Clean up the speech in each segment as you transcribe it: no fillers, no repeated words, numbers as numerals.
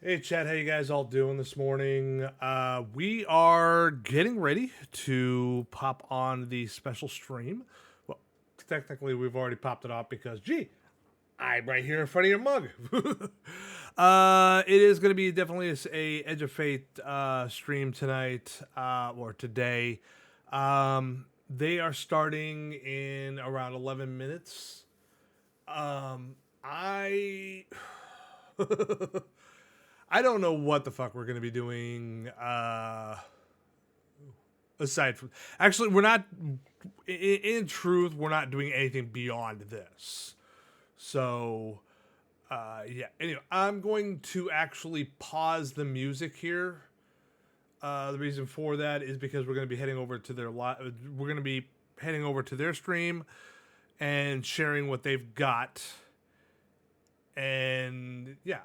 Hey Chad, how you guys all doing this morning? We are getting ready to pop on the special stream. Well, technically we've already popped it off because, gee, I'm right here in front of your mug. It is going to be definitely a Edge of Fate stream tonight or today. They are starting in around 11 minutes. I I don't know what the fuck we're gonna be doing. Aside from, actually, we're not. In truth, we're not doing anything beyond this. So, yeah. Anyway, I'm going to actually pause the music here. The reason for that is because we're going to be heading over to their we're going to be heading over to their stream and sharing what they've got. And yeah,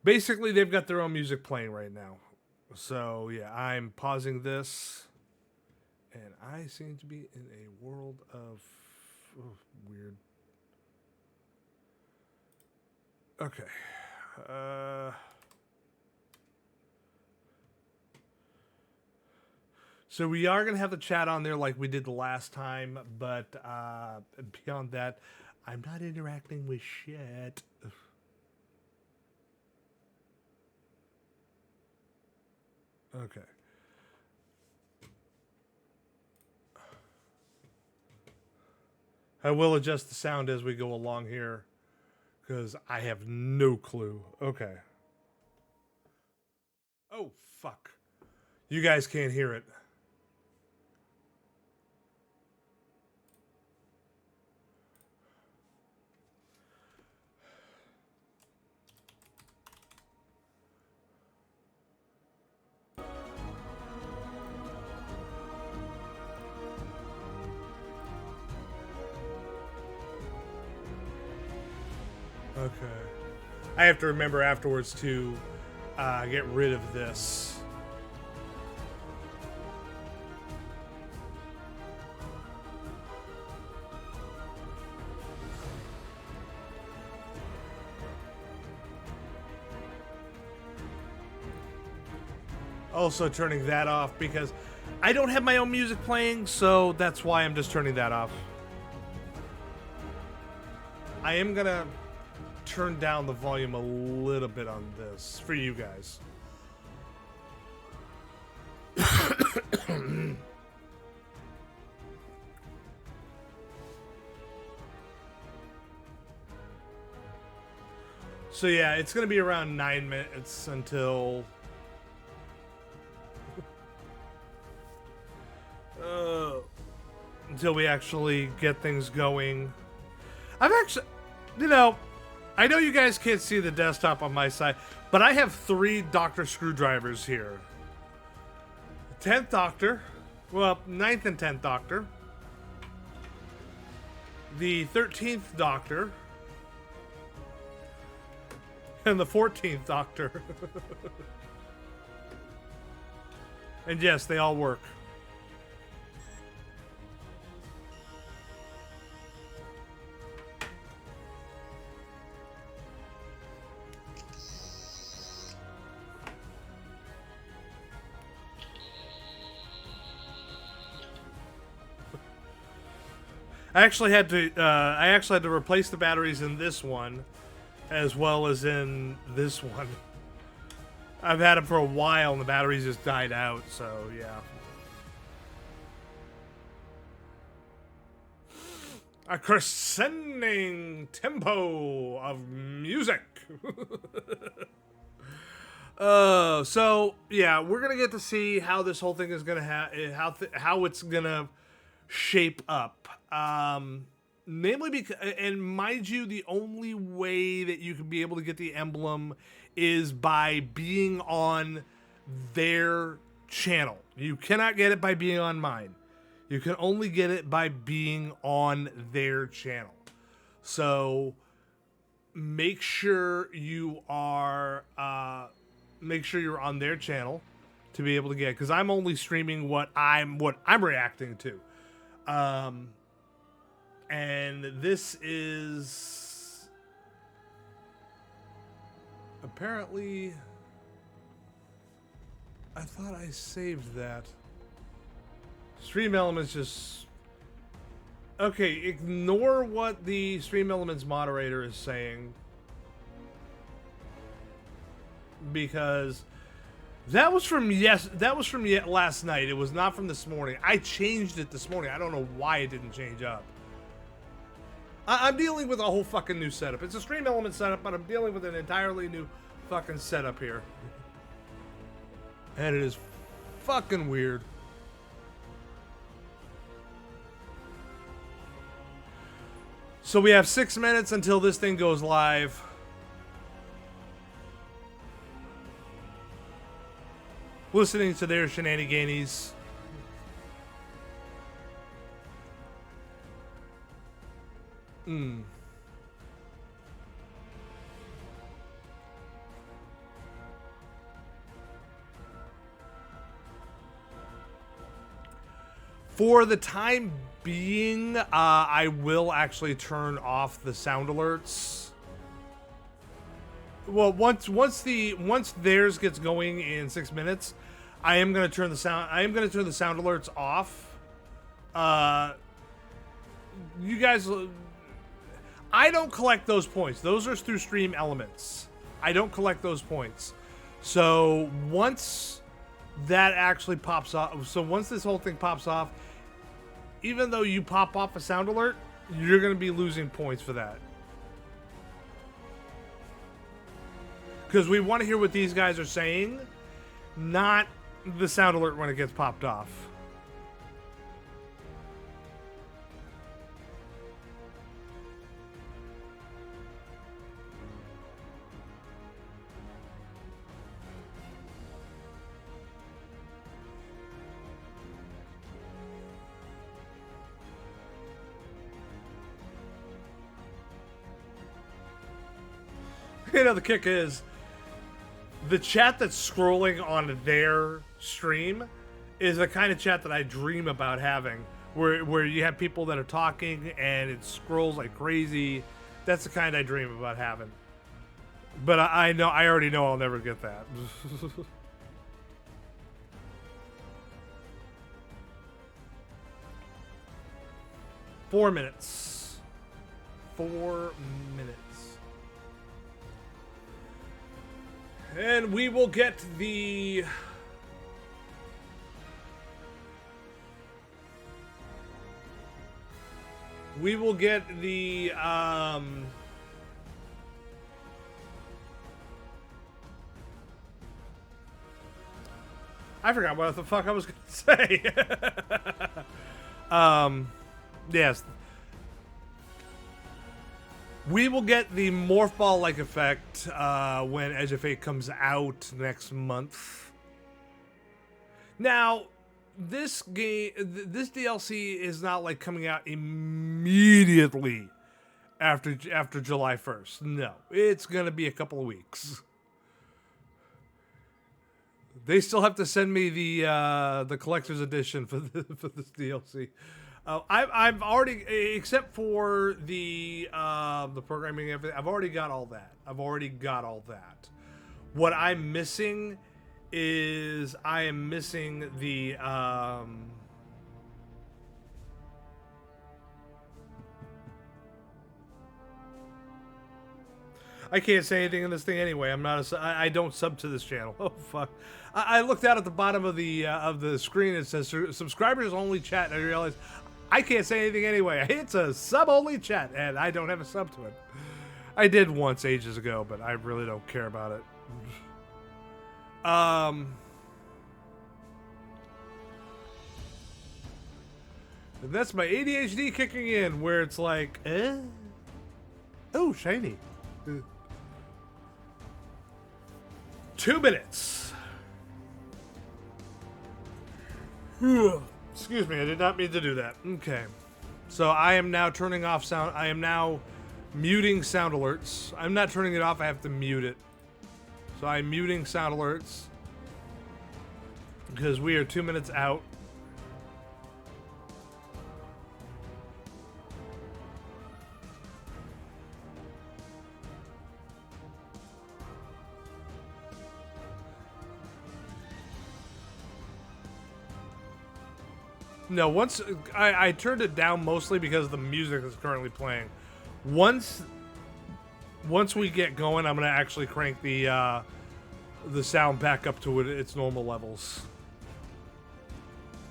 basically they've got their own music playing right now. So yeah, I'm pausing this, and I seem to be in a world of weird. Okay. So we are gonna have the chat on there like we did the last time, but beyond that, I'm not interacting with shit. Okay. I will adjust the sound as we go along here because I have no clue. Okay. Oh, fuck. You guys can't hear it. Okay. I have to remember afterwards to get rid of this. Also turning that off because I don't have my own music playing, so that's why I'm just turning that off. I am gonna turn down the volume a little bit on this for you guys. So yeah, it's gonna be around 9 minutes until we actually get things going. I've actually, you know, I know you guys can't see the desktop on my side, but I have 3 Dr. Screwdrivers here. 10th Doctor, well, 9th and 10th Doctor, the 13th Doctor, and the 14th Doctor. And yes, they all work. I actually had to replace the batteries in this one, as well as in this one. I've had them for a while, and the batteries just died out. So yeah. A crescending tempo of music. So yeah, we're gonna get to see how this whole thing is gonna how it's gonna shape up. Namely because, and mind you, the only way that you can be able to get the emblem is by being on their channel. You cannot get it by being on mine. You can only get it by being on their channel. So make sure you are make sure you're on their channel to be able to get, because I'm only streaming what I'm reacting to. And this is apparently, I thought I saved that. Stream Elements just... Okay, ignore what the Stream Elements moderator is saying. Because that was from last night. It was not from this morning. I changed it this morning. I don't know why it didn't change up. I'm dealing with a whole fucking new setup. It's a Stream Element setup, but I'm dealing with an entirely new fucking setup here. And it is fucking weird. So we have 6 minutes until this thing goes live. Listening to their shenanigans. For the time being, I will actually turn off the sound alerts. Well, once theirs gets going in 6 minutes, I am gonna turn the sound alerts off. You guys, I don't collect those points. Those are through Stream Elements. I don't collect those points. So once that actually pops off, so once this whole thing pops off, even though you pop off a sound alert, you're gonna be losing points for that. Because we want to hear what these guys are saying, not the sound alert when it gets popped off. You know, the kick is, the chat that's scrolling on their stream is the kind of chat that I dream about having, where you have people that are talking and it scrolls like crazy. That's the kind I dream about having. But I already know I'll never get that. 4 minutes. 4 minutes. And we will get the... I forgot what the fuck I was gonna say. Yes. We will get the Morph Ball-like effect when Edge of Fate comes out next month. Now, this DLC is not like coming out immediately after July 1st. No, it's gonna be a couple of weeks. They still have to send me the collector's edition for this DLC. I've already, except for the programming and everything, I've already got all that. What I'm missing is I am missing the I can't say anything in this thing anyway. I don't sub to this channel. Oh fuck! I looked out at the bottom of the screen. It says subscribers only chat, and I realized I can't say anything anyway. It's a sub only chat, and I don't have a sub to it. I did once ages ago, but I really don't care about it. And that's my ADHD kicking in, where it's like, oh, shiny. 2 minutes. Excuse me, I did not mean to do that. Okay. So I am now turning off sound. I am now muting sound alerts. I'm not turning it off, I have to mute it. So I'm muting sound alerts because we are 2 minutes out. No, once I turned it down mostly because the music is currently playing. Once we get going, I'm gonna actually crank the sound back up to its normal levels.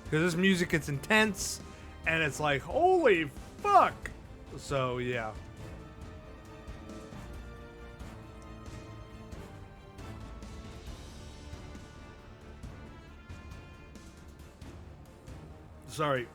Because this music gets intense, and it's like, holy fuck! So, yeah. Sorry.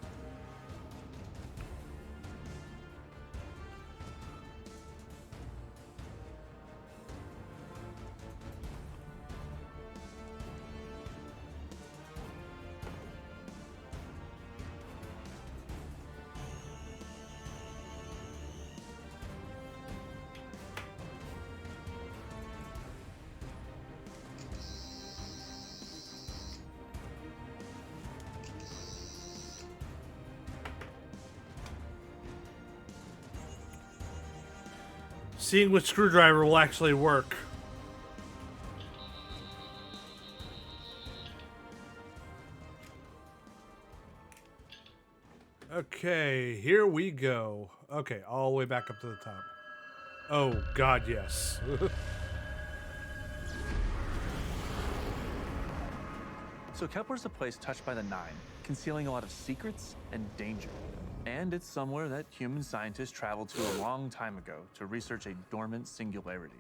Seeing which screwdriver will actually work. Okay, here we go. Okay, all the way back up to the top. Oh, God, yes. So Kepler's a place touched by the Nine, concealing a lot of secrets and danger. And it's somewhere that human scientists traveled to a long time ago to research a dormant singularity.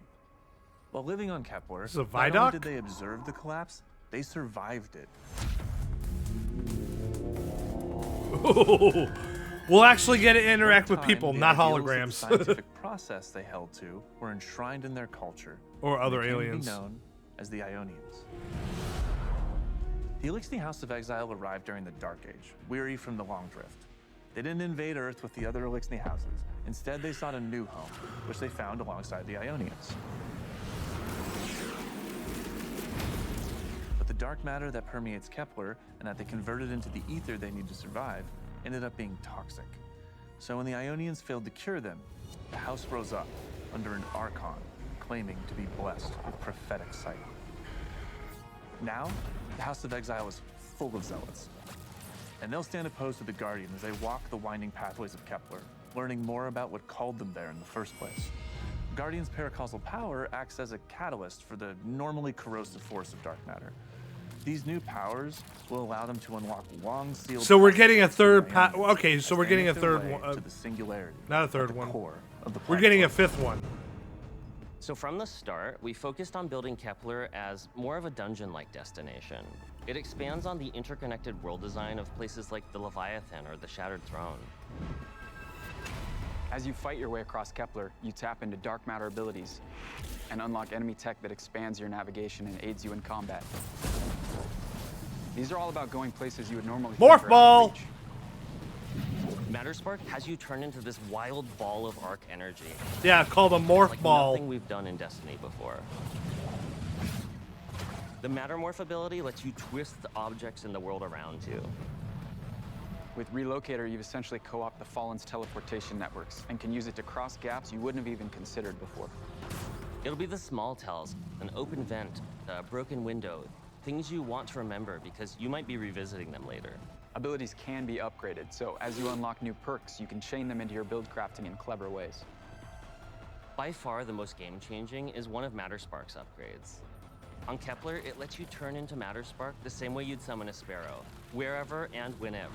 While living on Kepler, This is a not only Vidoc? did they observe the collapse, they survived it. We'll actually get to interact with Over people, time, not the ideals of the holograms. scientific process they held to were enshrined in their culture. Or and other they came to aliens. be known as the Ionians. The Elixni House of Exile arrived during the Dark Age, weary from the Long Drift. They didn't invade Earth with the other Elixni houses. Instead, they sought a new home, which they found alongside the Ionians. But the dark matter that permeates Kepler and that they converted into the ether they need to survive ended up being toxic. So when the Ionians failed to cure them, the house rose up under an archon claiming to be blessed with prophetic sight. Now, the House of Exile is full of zealots. And they'll stand opposed to the Guardian as they walk the winding pathways of Kepler, learning more about what called them there in the first place. Guardian's paracausal power acts as a catalyst for the normally corrosive force of dark matter. These new powers will allow them to unlock long sealed. So we're getting a third Ionians okay, so as we're they getting make a their third way one. to the singularity. Not a at third the one. core of the We're getting a platform. fifth one. So from the start, we focused on building Kepler as more of a dungeon-like destination. It expands on the interconnected world design of places like the Leviathan or the Shattered Throne. As you fight your way across Kepler, you tap into dark matter abilities and unlock enemy tech that expands your navigation and aids you in combat. These are all about going places you would normally think Morph are out of ball! reach. Matterspark has you turn into this wild ball of arc energy. Yeah, called a morph Like ball. nothing we've done in Destiny before. The Mattermorph ability lets you twist the objects in the world around you. With Relocator, you've essentially co-opted the Fallen's teleportation networks and can use it to cross gaps you wouldn't have even considered before. It'll be the small tells, an open vent, a broken window, things you want to remember because you might be revisiting them later. Abilities can be upgraded, so as you unlock new perks, you can chain them into your build crafting in clever ways. By far the most game-changing is one of Matterspark's upgrades. On Kepler, it lets you turn into Matterspark the same way you'd summon a sparrow, wherever and whenever.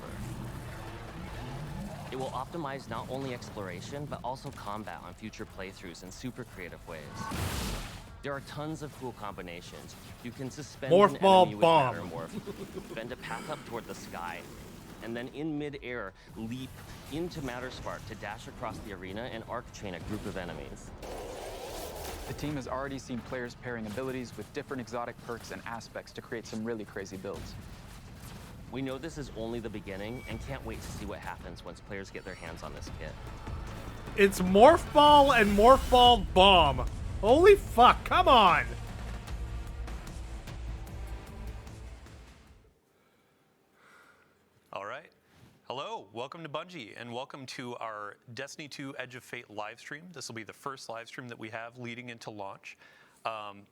It will optimize not only exploration, but also combat on future playthroughs in super creative ways. There are tons of cool combinations. You can suspend Morph an ball enemy with bomb. Mattermorph, bend a path up toward the sky, and then in mid-air, leap into Matterspark to dash across the arena and arc chain a group of enemies. The team has already seen players pairing abilities with different exotic perks and aspects to create some really crazy builds. We know this is only the beginning and can't wait to see what happens once players get their hands on this kit. It's morph ball and morph ball bomb. Holy fuck, come on! All right. Hello, welcome to Bungie, and welcome to our Destiny 2 Edge of Fate live stream. This will be the first live stream that we have leading into launch.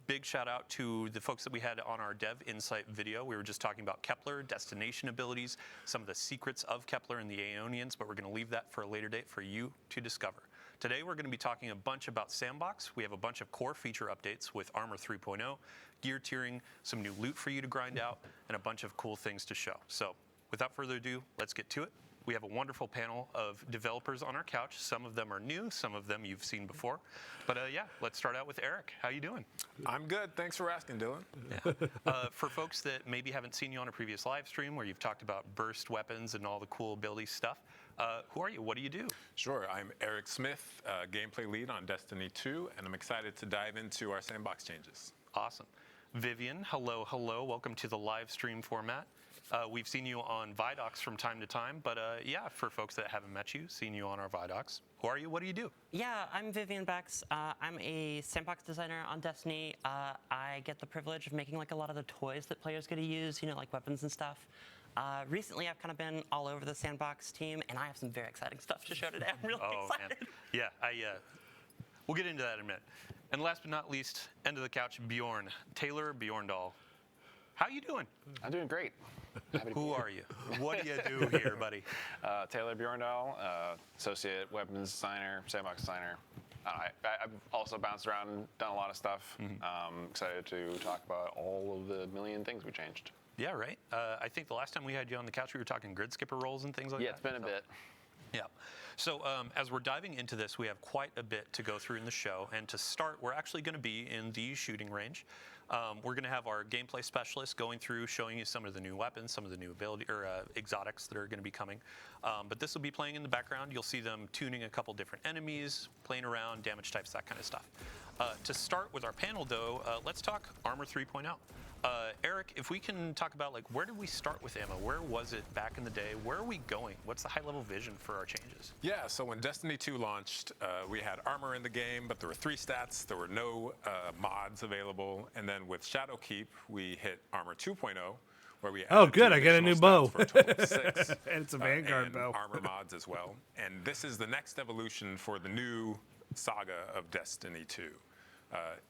Big shout out to the folks that we had on our Dev Insight video. We were just talking about Kepler, destination abilities, some of the secrets of Kepler and the Aeonians, but we're going to leave that for a later date for you to discover. Today we're going to be talking a bunch about Sandbox. We have a bunch of core feature updates with Armor 3.0, gear tiering, some new loot for you to grind out, and a bunch of cool things to show. So without further ado, let's get to it. We have a wonderful panel of developers on our couch. Some of them are new, some of them you've seen before. But yeah, let's start out with Eric. How you doing? I'm good. Thanks for asking, Dylan. Yeah. For folks that maybe haven't seen you on a previous live stream where you've talked about burst weapons and all the cool ability stuff, who are you? What do you do? Sure. I'm Eric Smith, gameplay lead on Destiny 2, and I'm excited to dive into our sandbox changes. Awesome. Vivian, hello, hello. Welcome to the live stream format. We've seen you on Vidocs from time to time, but yeah, for folks that haven't met you, seen you on our Vidocs. Who are you? What do you do? Yeah, I'm Vivian Bex. I'm a sandbox designer on Destiny. I get the privilege of making like a lot of the toys that players get to use, you know, like weapons and stuff. Recently, I've kind of been all over the sandbox team, and I have some very exciting stuff to show today. I'm really excited. Man. Yeah, we'll get into that in a minute. And last but not least, end of the couch, Bjorn. Taylor Bjorndal. How you doing? I'm doing great. Who are you? What do you do here, buddy? Taylor Bjorndal, associate weapons designer, sandbox designer. I've also bounced around and done a lot of stuff. Excited to talk about all of the million things we changed. Yeah, right. I think the last time we had you on the couch, we were talking grid skipper roles and things like that. Yeah, it's been a bit. Yeah. So as we're diving into this, we have quite a bit to go through in the show. And to start, we're actually going to be in the shooting range. We're going to have our gameplay specialist going through, showing you some of the new weapons, some of the new ability or exotics that are going to be coming. But this will be playing in the background. You'll see them tuning a couple different enemies, playing around, damage types, that kind of stuff. To start with our panel, though, let's talk Armor 3.0. Eric, if we can talk about like where did we start with ammo? Where was it back in the day? Where are we going? What's the high-level vision for our changes? Yeah, so when Destiny 2 launched, we had armor in the game, but there were 3 stats. There were no mods available. And then with Shadowkeep, we hit Armor 2.0, where we added good, 2 I get a new additional bow. stats for a total of 6. And it's a Vanguard and bow. armor mods as well. And this is the next evolution for the new saga of Destiny 2.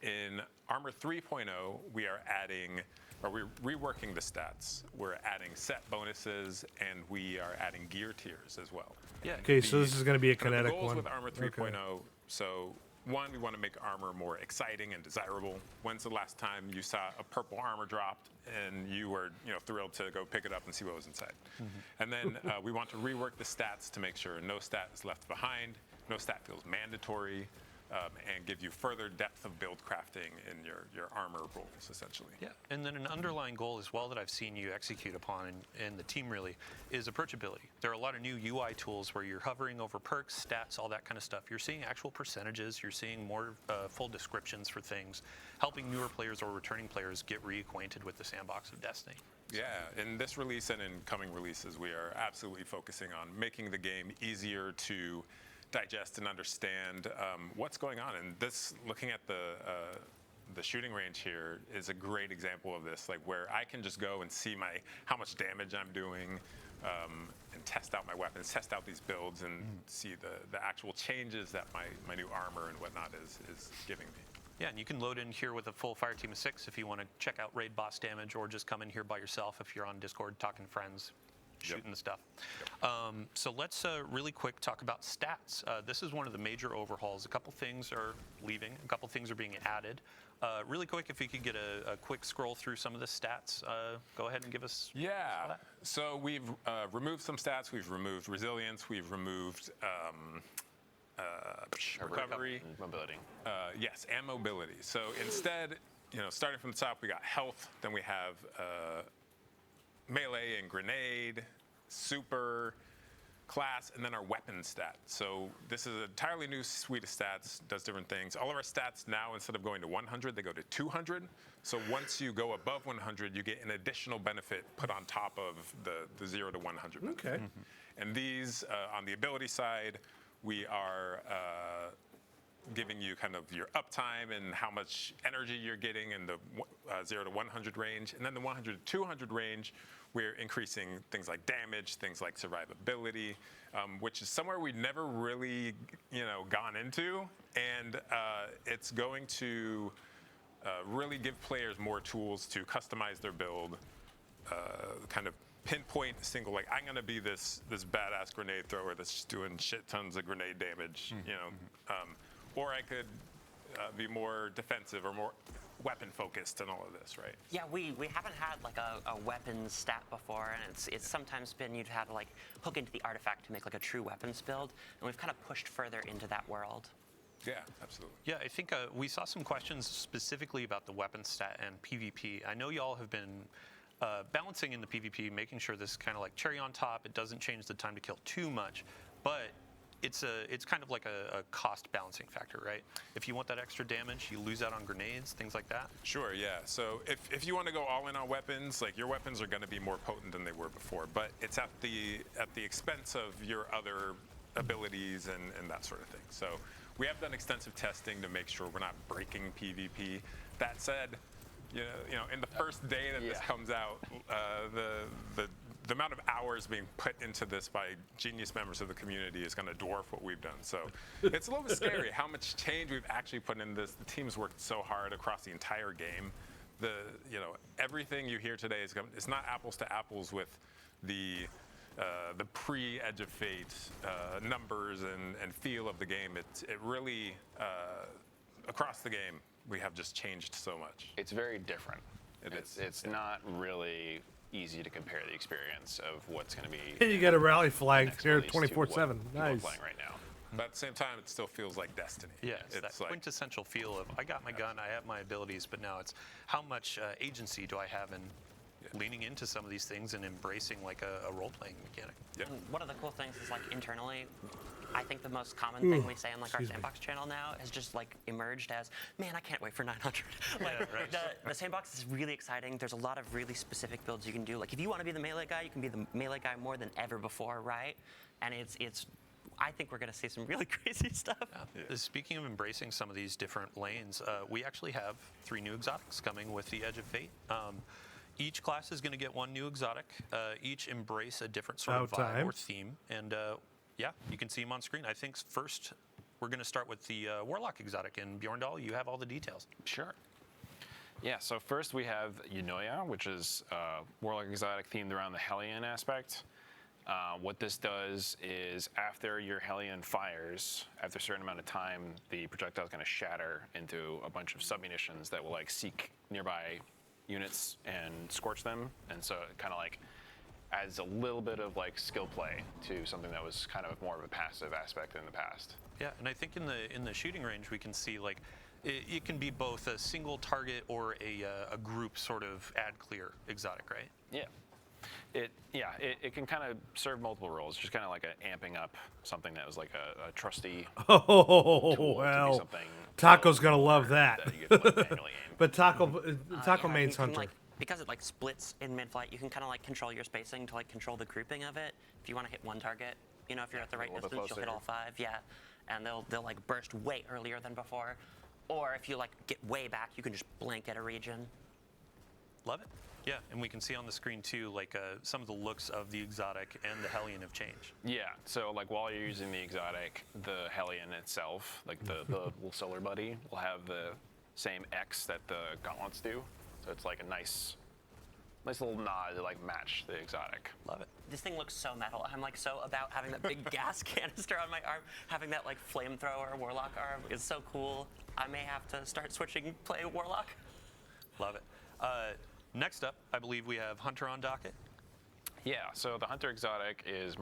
In Armor 3.0, we are adding, or we're reworking the stats. We're adding set bonuses, and we are adding gear tiers as well. Yeah. Okay, so this is going to be a Kind of kinetic the goals one. with Armor 3.0. So one, we want to make armor more exciting and desirable. When's the last time you saw a purple armor dropped and you were, thrilled to go pick it up and see what was inside? And then we want to rework the stats to make sure no stat is left behind, no stat feels mandatory, and give you further depth of build crafting in your armor roles, essentially. Yeah, and then an underlying goal as well that I've seen you execute upon and the team really is approachability. There are a lot of new UI tools where you're hovering over perks, stats, all that kind of stuff. You're seeing actual percentages, you're seeing more full descriptions for things, helping newer players or returning players get reacquainted with the sandbox of Destiny. Yeah, in this release and in coming releases, we are absolutely focusing on making the game easier to digest and understand what's going on. And this, looking at the shooting range here, is a great example of this, like where I can just go and see how much damage I'm doing, and test out my weapons, test out these builds, and see the actual changes that my new armor and whatnot is giving me. Yeah, and you can load in here with a full fire team of 6 if you want to check out raid boss damage, or just come in here by yourself if you're on Discord talking friends, shooting the stuff. So let's really quick talk about stats. This is one of the major overhauls. A couple things are leaving, a couple things are being added. Really quick, if you could get a quick scroll through some of the stats, go ahead and give us. Yeah, so we've removed some stats. We've removed resilience. We've removed recovery. And mobility. Yes, and mobility. So instead, starting from the top, we got health. Then we have melee and grenade, super, class, and then our weapon stat. So this is an entirely new suite of stats, does different things. All of our stats now, instead of going to 100, they go to 200. So once you go above 100, you get an additional benefit put on top of the 0 to 100 benefit. Okay. And these, on the ability side, we are giving you kind of your uptime and how much energy you're getting in the 0 to 100 range. And then the 100 to 200 range, we're increasing things like damage, things like survivability, which is somewhere we've never really, gone into. And it's going to really give players more tools to customize their build, kind of pinpoint a single, like, I'm going to be this badass grenade thrower that's just doing shit tons of grenade damage, you know, or I could be more defensive or more weapon focused and all of this, right? Yeah, we haven't had like a weapons stat before, and it's sometimes been you'd have to like hook into the artifact to make like a true weapons build, and we've kind of pushed further into that world. Yeah, absolutely. Yeah, I think we saw some questions specifically about the weapon stat and PvP. I know y'all have been balancing in the PvP, making sure this is kind of like cherry on top. It doesn't change the time to kill too much, but it's kind of like a cost balancing factor, right? If you want that extra damage, you lose out on grenades, things like that. Sure, yeah. So if you want to go all in on weapons, like your weapons are going to be more potent than they were before, but it's at the expense of your other abilities and that sort of thing. So we have done extensive testing to make sure we're not breaking PvP. That said, you know, in the first day that this comes out, the amount of hours being put into this by genius members of the community is going to dwarf what we've done. So it's a little bit scary how much change we've actually put in this. The team's worked so hard across the entire game. Everything you hear today is not apples to apples with the pre-Edge of Fate numbers and feel of the game. It really across the game we have just changed so much. It's very different. It's Yeah. not really easy to compare the experience of what's going to be. You get a rally flag next here release to what 24/7. people are Nice. playing right now. But at the same time, it still feels like Destiny. Yeah, it's that like, quintessential feel of I got my gun, I have my abilities, but now it's how much agency do I have in leaning into some of these things and embracing like a role-playing mechanic. yeah. And one of the cool things is like internally, I think the most common thing we say on like our Sandbox channel now has just like emerged as, man, I can't wait for 900. Like right. the Sandbox is really exciting. There's a lot of really specific builds you can do. Like if you want to be the melee guy, you can be the melee guy more than ever before, right? And it's I think we're going to see some really crazy stuff. Speaking of embracing some of these different lanes, we actually have 3 new exotics coming with the Edge of Fate. Each class is going to get 1 new exotic. Each embrace a different sort of About vibe time. or theme. And yeah, you can see them on screen. I think first we're going to start with the Warlock exotic. And Bjorndal, you have all the details. Sure. Yeah, so first we have Yunoya, which is Warlock exotic themed around the Hellion aspect. What this does is after your Hellion fires, after a certain amount of time, the projectile is going to shatter into a bunch of submunitions that will like seek nearby units and scorch them. And so it kind of like adds a little bit of like skill play to something that was kind of more of a passive aspect in the past. Yeah, and I think in the shooting range we can see like it can be both a single target or a group sort of ad clear exotic, right? Yeah. It can kind of serve multiple roles, just kind of like amping up something that was like a trusty Oh, tool to be well. something Taco's going to love that. you could like manually aim. But Taco Yeah, mains you can, Hunter. like, because it like splits in mid-flight, you can kind of like control your spacing to like control the grouping of it. If you want to hit one target, you know, if you're at the right a little bit distance, you'll hit closer. all 5. Yeah, and they'll like burst way earlier than before. Or if you like get way back, you can just blanket a region. Love it. Yeah, and we can see on the screen too, like some of the looks of the exotic and the Hellion have changed. Yeah, so like while you're using the exotic, the Hellion itself, like the little solar buddy, will have the same X that the gauntlets do. So it's like a nice little nod to like match the exotic. Love it. This thing looks so metal. I'm like so about having that big gas canister on my arm. Having that like flamethrower warlock arm is so cool. I may have to start switching play warlock. Love it. Next up, I believe we have Hunter on docket. Yeah, so the Hunter exotic is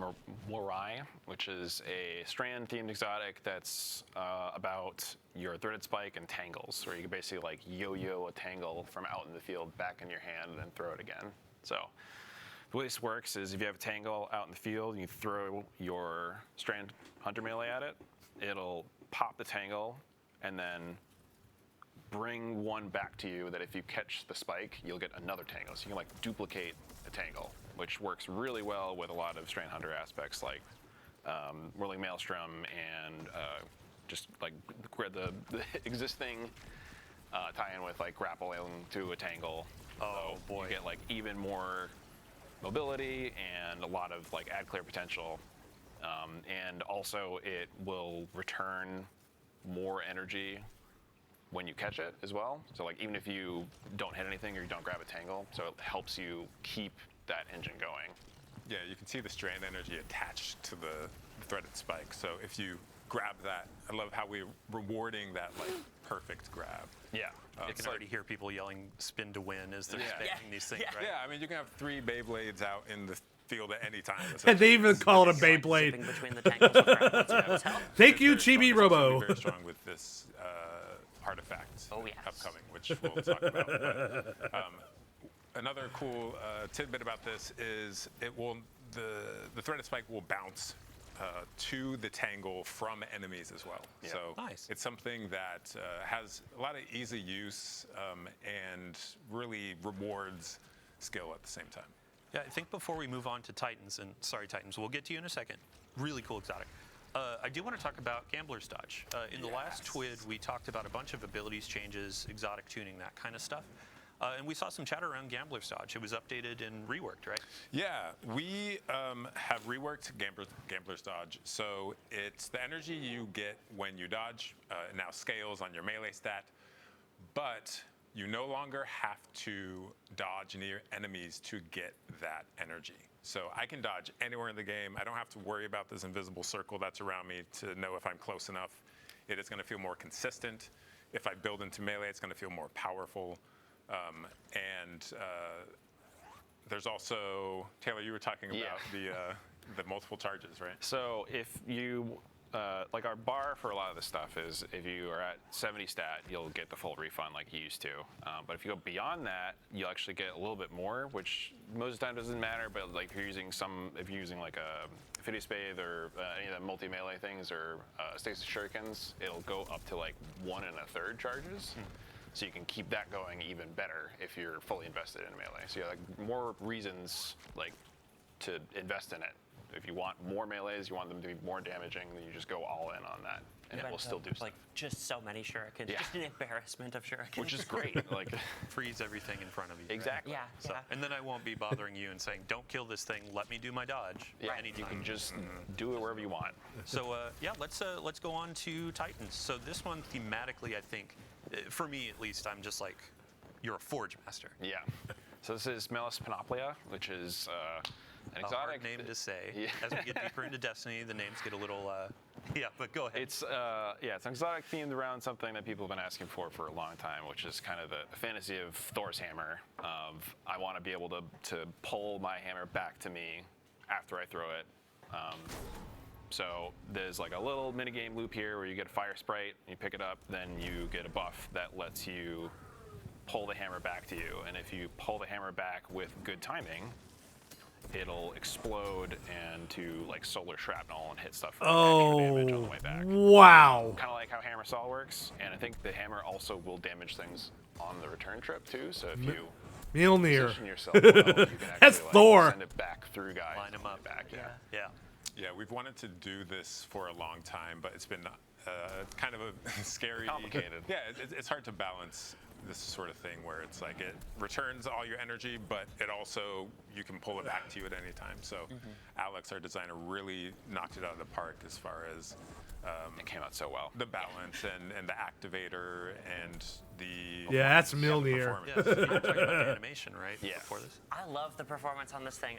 Morai, which is a strand-themed exotic that's about your threaded spike and tangles, where you can basically like yo-yo a tangle from out in the field back in your hand and then throw it again. So the way this works is if you have a tangle out in the field, you throw your strand Hunter melee at it, it'll pop the tangle and then bring one back to you that if you catch the spike, you'll get another tangle. So you can like duplicate a tangle, which works really well with a lot of Strand Hunter aspects like Whirling Maelstrom and just like the existing tie-in with like grappling to a tangle. Oh, So boy. You get like even more mobility and a lot of like ad clear potential. And also it will return more energy when you catch it as well. So like even if you don't hit anything or you don't grab a tangle, so it helps you keep that engine going. Yeah, you can see the strand energy attached to the threaded spike. So if you grab that, I love how we're rewarding that like perfect grab. Yeah. I can already hear people yelling "spin to win" as they're spamming these things, right? Yeah, I mean you can have 3 Beyblades out in the field at any time. And they even call it a Zipping Beyblade. between the tangles with grapples, yeah. Thank you, It's very Chibi strong. It's also Robo. very strong with this artifact Oh, yes. upcoming, which we'll talk about. But, another cool tidbit about this is the threaded spike will bounce to the tangle from enemies as well. Yeah. So Nice. it's something that has a lot of easy use and really rewards skill at the same time. Yeah, I think before we move on to Titans, and sorry, Titans, we'll get to you in a second. Really cool exotic. I do want to talk about Gambler's Dodge. In the last TWID, we talked about a bunch of abilities changes, exotic tuning, that kind of stuff. And we saw some chatter around Gambler's Dodge. It was updated and reworked, right? Yeah, we have reworked Gambler's Dodge. So it's the energy you get when you dodge. It now scales on your melee stat, but you no longer have to dodge near enemies to get that energy. So I can dodge anywhere in the game. I don't have to worry about this invisible circle that's around me to know if I'm close enough. It is going to feel more consistent. If I build into melee, it's going to feel more powerful. There's also, Taylor, you were talking about the multiple charges, right? So if you, like our bar for a lot of this stuff is if you are at 70 stat, you'll get the full refund like you used to. But if you go beyond that, you'll actually get a little bit more, which most of the time doesn't matter. But like if you're using like a Fiddy Spade or any of the multi-melee things or Stasis Shurikens, it'll go up to like 1 1/3 charges. So you can keep that going even better if you're fully invested in melee. So you have like more reasons like to invest in it. If you want more melees, you want them to be more damaging, then you just go all in on that, and it will still do like stuff. just so many shurikens, just an embarrassment of shurikens. Which is great. Like Freeze everything in front of you. right? exactly. Yeah, So, yeah. and then I won't be bothering you and saying, "Don't kill this thing. Let me do my dodge." Yeah, anytime. you can just do it wherever you want. So yeah, let's go on to Titans. So this one thematically, I think, for me at least, I'm just like, you're a Forge Master. Yeah. So this is Melis Panoplia, which is an A hard exotic name to say. Yeah. As we get deeper into Destiny, the names get a little. Yeah, but go ahead. It's it's an exotic themed around something that people have been asking for a long time, which is kind of the fantasy of Thor's hammer. Of I want to be able to pull my hammer back to me after I throw it. So there's like a little minigame loop here where you get a fire sprite, you pick it up, then you get a buff that lets you pull the hammer back to you. And if you pull the hammer back with good timing, it'll explode and to like solar shrapnel and hit stuff for extra damage on the way back. Wow. Kind of like how Hammer Saw works, and I think the hammer also will damage things on the return trip too. So if you Mjolnir. position yourself well, you can actually That's Thor. send it back through guys. Line 'em up. Back, yeah. Yeah. Yeah, we've wanted to do this for a long time, but it's been kind of a scary, Complicated. Yeah, it's hard to balance this sort of thing where it's like it returns all your energy, but it also you can pull it back to you at any time. So Alex, our designer, really knocked it out of the park as far as It came out so well. the balance and the activator and the Yeah, that's Mjolnir. performance. Yeah, so you were talking about the animation, right? Yeah. Before this. I love the performance on this thing.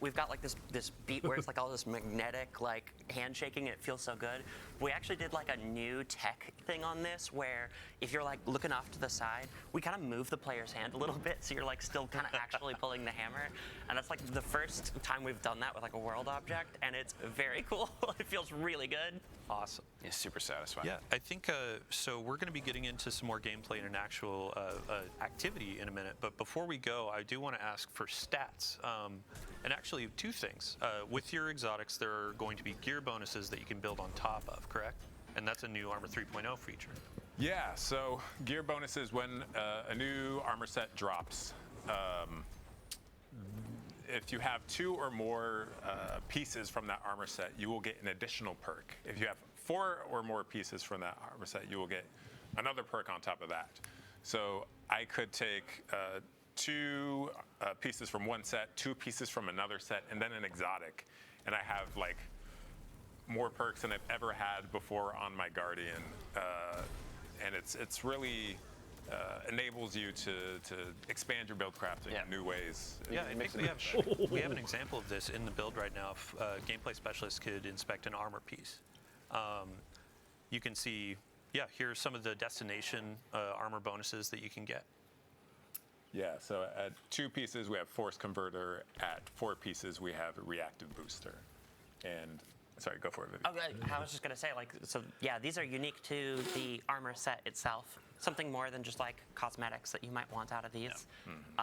We've got like this beat where it's like all this magnetic like handshaking. It feels so good. We actually did like a new tech thing on this where if you're like looking off to the side, we kind of move the player's hand a little bit so you're like still kind of actually pulling the hammer. And that's like the first time we've done that with like a world object, and it's very cool. It feels really good. Awesome. It's super satisfying. Yeah, I think so. We're going to be getting into some more gameplay and an actual activity in a minute. But before we go, I do want to ask for stats. And actually, two things. With your exotics, there are going to be gear bonuses that you can build on top of, correct? And that's a new Armor 3.0 feature. Yeah, so gear bonuses when a new armor set drops. If you have 2 or more pieces from that armor set, you will get an additional perk. If you have 4 or more pieces from that armor set, you will get another perk on top of that. So I could take 2 pieces from one set, 2 pieces from another set, and then an exotic. And I have like more perks than I've ever had before on my Guardian. and it's really enables you to expand your build crafting in new ways. Yeah, I think we have an example of this in the build right now. If gameplay specialists could inspect an armor piece, you can see, here's some of the destination armor bonuses that you can get. Yeah, so at 2 pieces we have Force Converter. At 4 pieces we have Reactive Booster. And sorry, go for it, Vivian. Okay, I was just gonna say, like, so yeah, these are unique to the armor set itself. Something more than just like cosmetics that you might want out of these.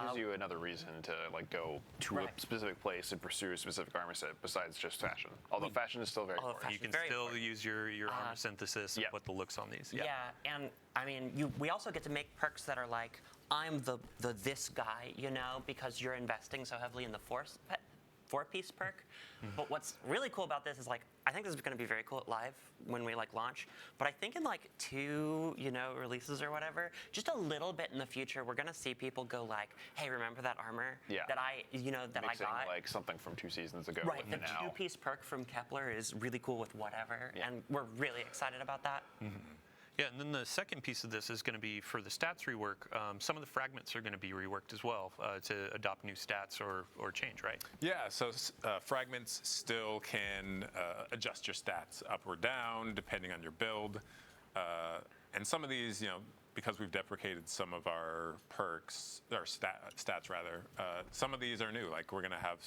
Gives you another reason to like go to a specific place and pursue a specific armor set besides just fashion. Although fashion is still very important. You can Very still important. use your armor synthesis and put the looks on these. Yeah, and I mean, we also get to make perks that are like, I'm the this guy, you know, because you're investing so heavily in the four-piece perk. But what's really cool about this is, like, I think this is going to be very cool at live when we like launch. But I think in like 2, releases or whatever, just a little bit in the future, we're going to see people go like, hey, remember that armor that I Mixing got? like something from 2 seasons ago. Right, with the now. 2-piece perk from Kepler is really cool with whatever, and we're really excited about that. Yeah, and then the second piece of this is going to be for the stats rework. Some of the fragments are going to be reworked as well to adopt new stats or change, right? Yeah, so fragments still can adjust your stats up or down depending on your build. And some of these, because we've deprecated some of our perks, or stats rather, some of these are new. Like we're going to have,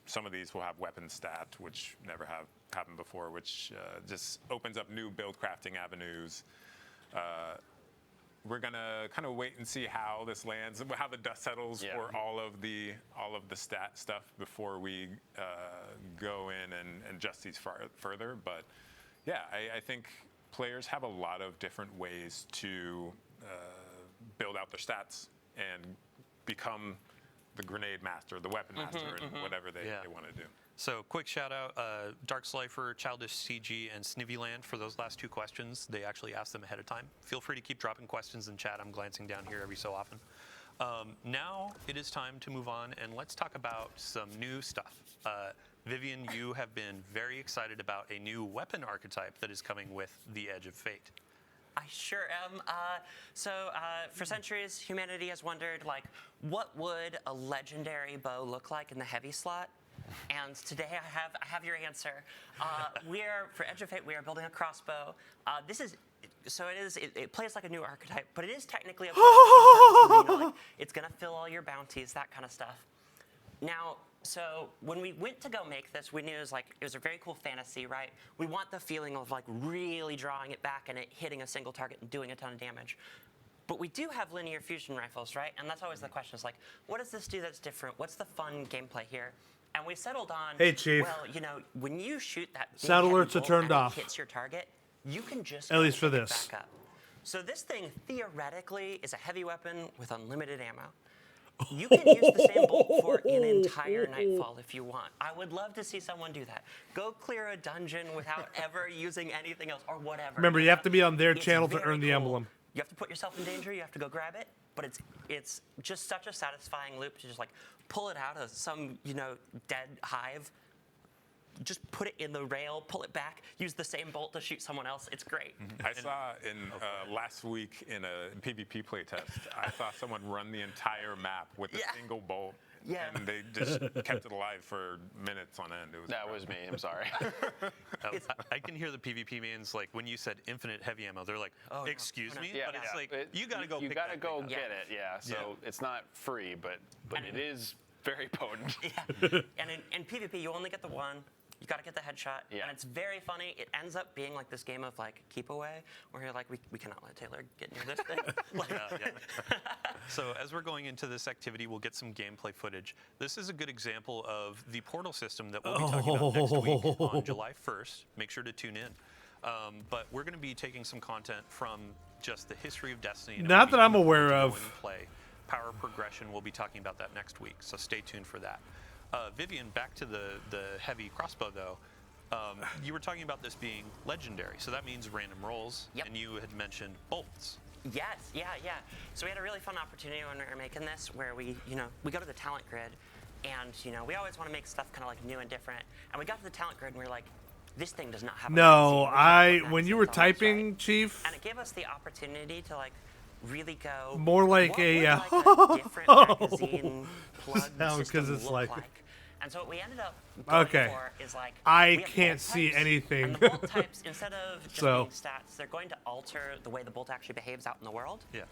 some of these will have weapon stat, which never have happened before, which just opens up new build crafting avenues. We're gonna kind of wait and see how this lands, how the dust settles for all of the stat stuff before we go in and adjust these further. But yeah, I think players have a lot of different ways to build out their stats and become the grenade master, the weapon master, and whatever they want to do. So quick shout out, Dark Slifer, Childish CG, and Snivvyland for those last 2 questions. They actually asked them ahead of time. Feel free to keep dropping questions in chat. I'm glancing down here every so often. Now it is time to move on, and let's talk about some new stuff. Vivian, you have been very excited about a new weapon archetype that is coming with the Edge of Fate. I sure am. For centuries, humanity has wondered, like, what would a legendary bow look like in the heavy slot? And today I have your answer. For Edge of Fate, we are building a crossbow. It plays like a new archetype, but it is technically a bow. It's gonna fill all your bounties, that kind of stuff. Now, so when we went to go make this, we knew it was a very cool fantasy, right? We want the feeling of like really drawing it back and it hitting a single target and doing a ton of damage. But we do have linear fusion rifles, right? And that's always the question, is like, what does this do that's different? What's the fun gameplay here? And we settled on, Hey, Chief. well, when you shoot that big Sound heavy alerts are bolt turned and it off. hits your target, you can just At least for pick it this. back up. So this thing theoretically is a heavy weapon with unlimited ammo. You can use the same bolt for an entire Nightfall if you want. I would love to see someone do that. Go clear a dungeon without ever using anything else or whatever. Remember, you have to be on their It's channel to very earn the cool. emblem. You have to put yourself in danger. You have to go grab it. But it's just such a satisfying loop to just like pull it out of some dead hive. Just put it in the rail, pull it back, use the same bolt to shoot someone else. It's great. I saw last week in a PvP playtest, I saw someone run the entire map with a single bolt. Yeah. And they just kept it alive for minutes on end. That was me. I'm sorry. I can hear the PvP mains, like when you said infinite heavy ammo, they're like, excuse me? Yeah, but it's like, you gotta go You pick gotta that go thing up. get it. Yeah. So it's not free, but it is very potent. And in PvP, you only get the one. You gotta get the headshot. Yeah. And it's very funny. It ends up being like this game of like keep away, where you're like, we cannot let Taylor get near this thing. So as we're going into this activity, we'll get some gameplay footage. This is a good example of the portal system that we'll be talking about next week on July 1st. Make sure to tune in. But we're going to be taking some content from just the history of Destiny. and Not that I'm everything aware to go of. and play. Power progression, we'll be talking about that next week, so stay tuned for that. Vivian, back to the heavy crossbow though. You were talking about this being legendary, so that means random rolls, and you had mentioned bolts. Yes, yeah. So we had a really fun opportunity when we were making this, where we go to the talent grid, and we always want to make stuff kind of like new and different. And we got to the talent grid, and we were like, this thing does not have a No, magazine. when you were typing, Chief, And it gave us the opportunity to like really go more like what a, would, like, a different magazine plug sound, 'cause system it's look like- And so what we ended up going Okay. for is like I we have can't bolt see types, anything. And the bolt types, instead of just So- being stats, they're going to alter the way the bolt actually behaves out in the world. Yeah.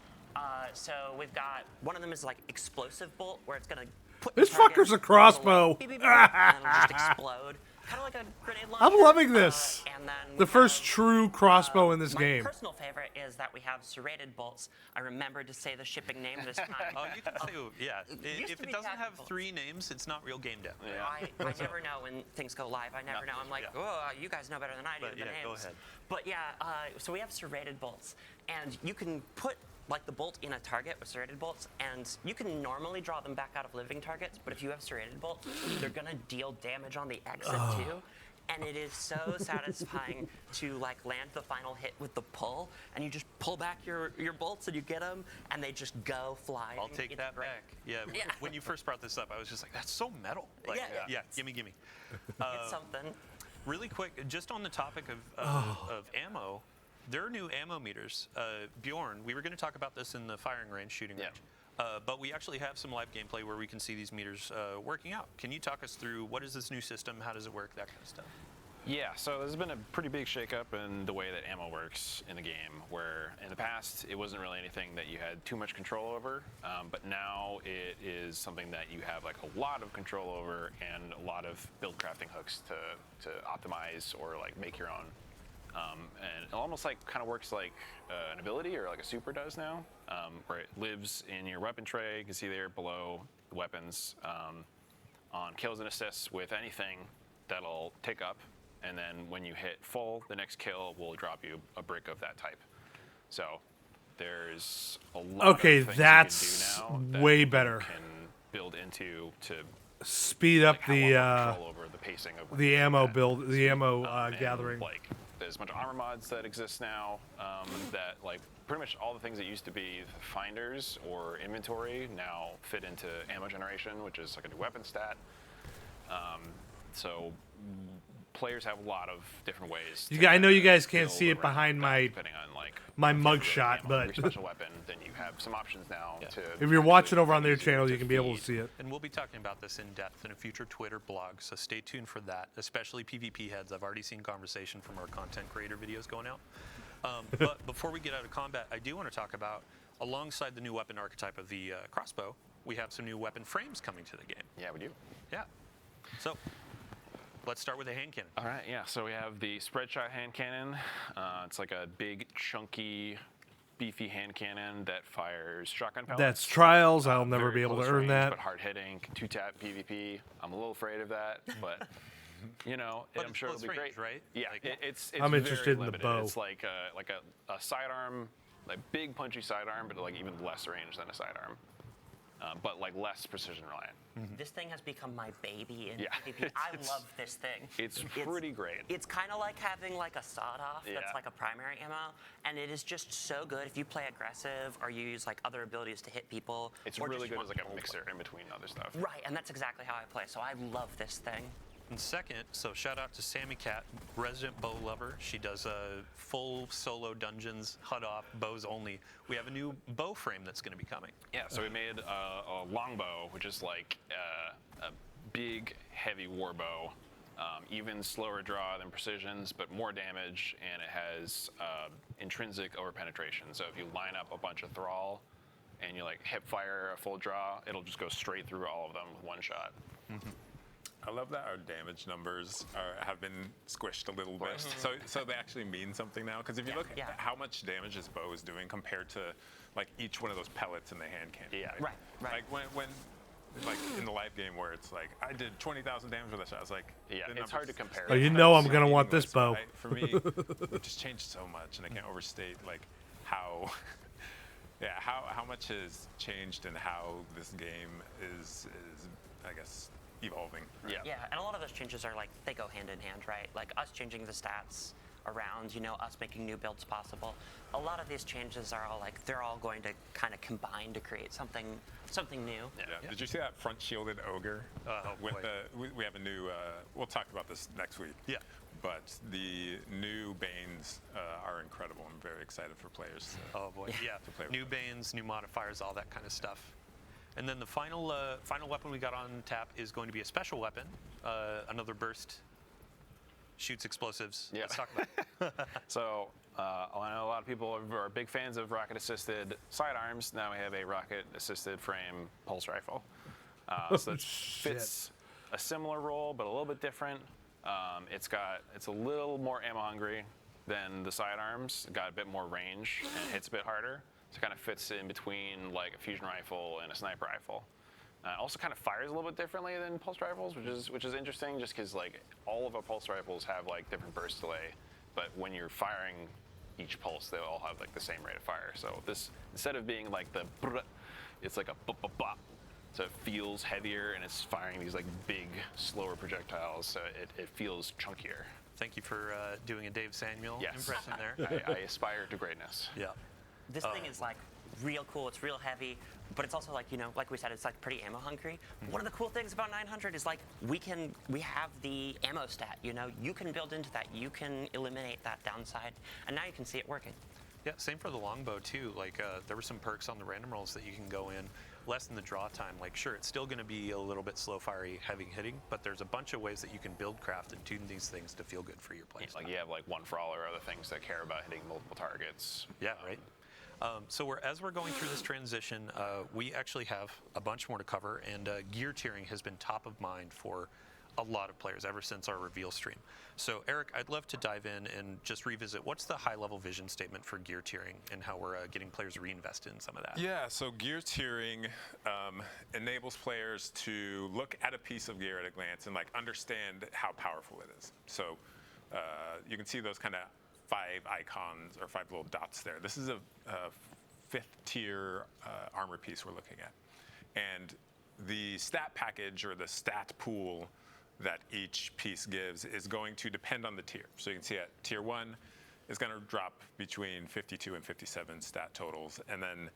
So we've got one of them is like explosive bolt, where it's gonna put This the target fucker's a on the crossbow. wall, beep, beep, beep, and it'll just explode, kind of like a grenade launcher. I'm loving this. And then The we first have, true crossbow in this my game. personal favorite is that we have serrated bolts. I remembered to say the shipping name this time. Oh, you can say, yeah. used If to it be doesn't have tactical. 3 names, it's not real game dev. I never know when things go live. I never know. I'm like, Yeah. oh, you guys know better than I do But the yeah, names. go ahead. But yeah, so we have serrated bolts, and you can put like the bolt in a target with serrated bolts, and you can normally draw them back out of living targets, but if you have serrated bolts, they're gonna deal damage on the exit too. And it is so satisfying to like land the final hit with the pull, and you just pull back your bolts and you get them, and they just go flying. I'll take It's that great. back. Yeah, Yeah. When you first brought this up, I was just like, that's so metal. Like, Yeah. gimme. It's something. Really quick, just on the topic of ammo, there are new ammo meters. Bjorn, we were going to talk about this in the firing range, shooting range. But we actually have some live gameplay where we can see these meters working out. Can you talk us through what is this new system? How does it work? That kind of stuff. Yeah, so there's been a pretty big shakeup in the way that ammo works in the game, where in the past it wasn't really anything that you had too much control over, but now it is something that you have like a lot of control over and a lot of build crafting hooks to optimize or like make your own. And it almost like kind of works like an ability or like a super does now, where it lives in your weapon tray. You can see there below the weapons on kills and assists with anything that'll take up. And then when you hit full, the next kill will drop you a brick of that type. So there's a lot Okay, of things that's you can do now that way you better. can build into to Speed up like how I want the control over the pacing of the ammo that. build, the ammo And, gathering. Like there's a bunch of armor mods that exist now that like pretty much all the things that used to be finders or inventory now fit into ammo generation, which is like a new weapon stat. So players have a lot of different ways. I know you guys can't build see it around behind that, my depending on like my if you mug have shot, ammo for but your special weapon, then you have some options now to. if you're watching actually over on their use it channel, to you can be able to feed. see it. And we'll be talking about this in depth in a future Twitter blog, so stay tuned for that, especially PvP heads. I've already seen conversation from our content creator videos going out. But before we get out of combat, I do want to talk about, alongside the new weapon archetype of the crossbow, we have some new weapon frames coming to the game. Yeah, we do. Yeah. So let's start with the hand cannon. All right, yeah. So we have the spread shot hand cannon. It's like a big, chunky, beefy hand cannon that fires shotgun pellets. That's trials. I'll never Very be able to close earn range, that. But hard hitting, 2-tap PvP. I'm a little afraid of that, but you know, But I'm it's sure it'll close be range, great. right? Yeah, Like- it's I'm very interested in the limited. bow. It's like a sidearm, like big punchy sidearm, but like even less range than a sidearm. But like less precision reliant. This thing has become my baby in Yeah. PvP. I love this thing. It's pretty great. It's kind of like having like a sawed-off Yeah. that's like a primary ammo, and it is just so good if you play aggressive or you use like other abilities to hit people. It's or really just good want as like a people to mixer in between other stuff. play. Right, and that's exactly how I play. So I love this thing. And second, so shout out to Sammy Cat, resident bow lover. She does full solo dungeons, HUD off, bows only. We have a new bow frame that's going to be coming. Yeah, so we made a longbow, which is like a big, heavy war bow. Even slower draw than precisions, but more damage, and it has intrinsic over penetration. So if you line up a bunch of thrall and you like hip fire a full draw, it'll just go straight through all of them with one shot. I love that our damage numbers have been squished a little bit, so they actually mean something now. Because if you look yeah. at how much damage this bow is doing compared to like each one of those pellets in the hand cannon. Yeah. Right. Like when like in the live game where it's like I did 20,000 damage with that shot. I was like, Yeah, the it's hard to numbers- compare. Oh, you it's know like I'm gonna want this meaningless, bow. right? For me, it just changed so much, and I can't overstate like how. Yeah, how much has changed and how this game is I guess evolving. Right? Yeah. Yeah, and a lot of those changes are like they go hand in hand, right? Like us changing the stats around, you know, us making new builds possible. A lot of these changes are all like they're all going to kind of combine to create something new. Yeah. Did you see that front shielded ogre? Oh, with boy. we have a new. We'll talk about this next week. Yeah. but the new Banes are incredible. I'm very excited for players. Oh boy, yeah. play with New them. Banes, new modifiers, all that kind of stuff. And then the final weapon we got on tap is going to be a special weapon, another burst, shoots explosives. Yeah. Let's talk about it. So I know a lot of people are big fans of rocket-assisted sidearms. Now we have a rocket-assisted frame pulse rifle. So it fits a similar role, but a little bit different. It's a little more ammo hungry than the sidearms. Got a bit more range and hits a bit harder. So it kind of fits in between like a fusion rifle and a sniper rifle. Also kind of fires a little bit differently than pulse rifles, which is interesting just because like all of our pulse rifles have like different burst delay, but when you're firing each pulse, they all have like the same rate of fire. So this, instead of being like the brr, it's like a bop bop bop. So it feels heavier and it's firing these like big, slower projectiles. So it feels chunkier. Thank you for doing a Dave Samuel Yes. impression there. I aspire to greatness. Yeah. This thing is like real cool. It's real heavy, but it's also like, you know, like we said, it's like pretty ammo hungry. One of the cool things about 900 is like we have the ammo stat. You know, you can build into that. You can eliminate that downside, and now you can see it working. Yeah, same for the longbow too. Like there were some perks on the random rolls that you can go in, lessen the draw time. Like sure, it's still going to be a little bit slow fiery, heavy hitting, but there's a bunch of ways that you can build craft and tune these things to feel good for your players. Like you have like one for all or other things that care about hitting multiple targets. Yeah, right. So as we're going through this transition, we actually have a bunch more to cover, and gear tiering has been top of mind for a lot of players ever since our reveal stream. So Eric, I'd love to dive in and just revisit what's the high-level vision statement for gear tiering and how we're getting players reinvested in some of that. Yeah, so gear tiering enables players to look at a piece of gear at a glance and like understand how powerful it is. So you can see those kind of 5 icons or 5 little dots there. This is a 5th tier armor piece we're looking at. And the stat package or the stat pool that each piece gives is going to depend on the tier. So you can see at tier 1 is going to drop between 52 and 57 stat totals. And then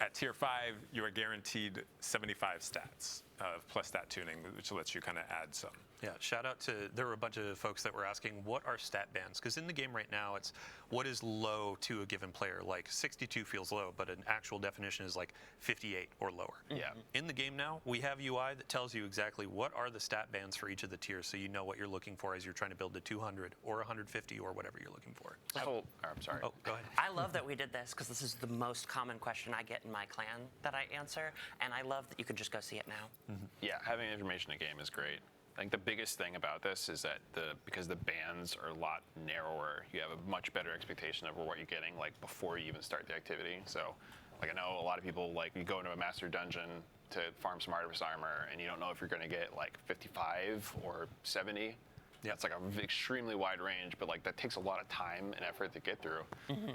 at tier 5, you are guaranteed 75 stats plus stat tuning, which lets you kind of add some. Yeah, shout out to, there were a bunch of folks that were asking, what are stat bands? Because in the game right now, it's what is low to a given player. Like 62 feels low, but an actual definition is like 58 or lower. Yeah. In the game now, we have UI that tells you exactly what are the stat bands for each of the tiers, so you know what you're looking for as you're trying to build a 200 or 150 or whatever you're looking for. I'm sorry. Oh, go ahead. I love that we did this because this is the most common question I get in my clan that I answer, and I love that you can just go see it now. Yeah, having information in the game is great. I think the biggest thing about this is that because the bands are a lot narrower, you have a much better expectation of what you're getting like before you even start the activity. So, like I know a lot of people like you go into a master dungeon to farm some artifice armor, and you don't know if you're going to get like 55 or 70. Yeah, it's like an extremely wide range, but like that takes a lot of time and effort to get through.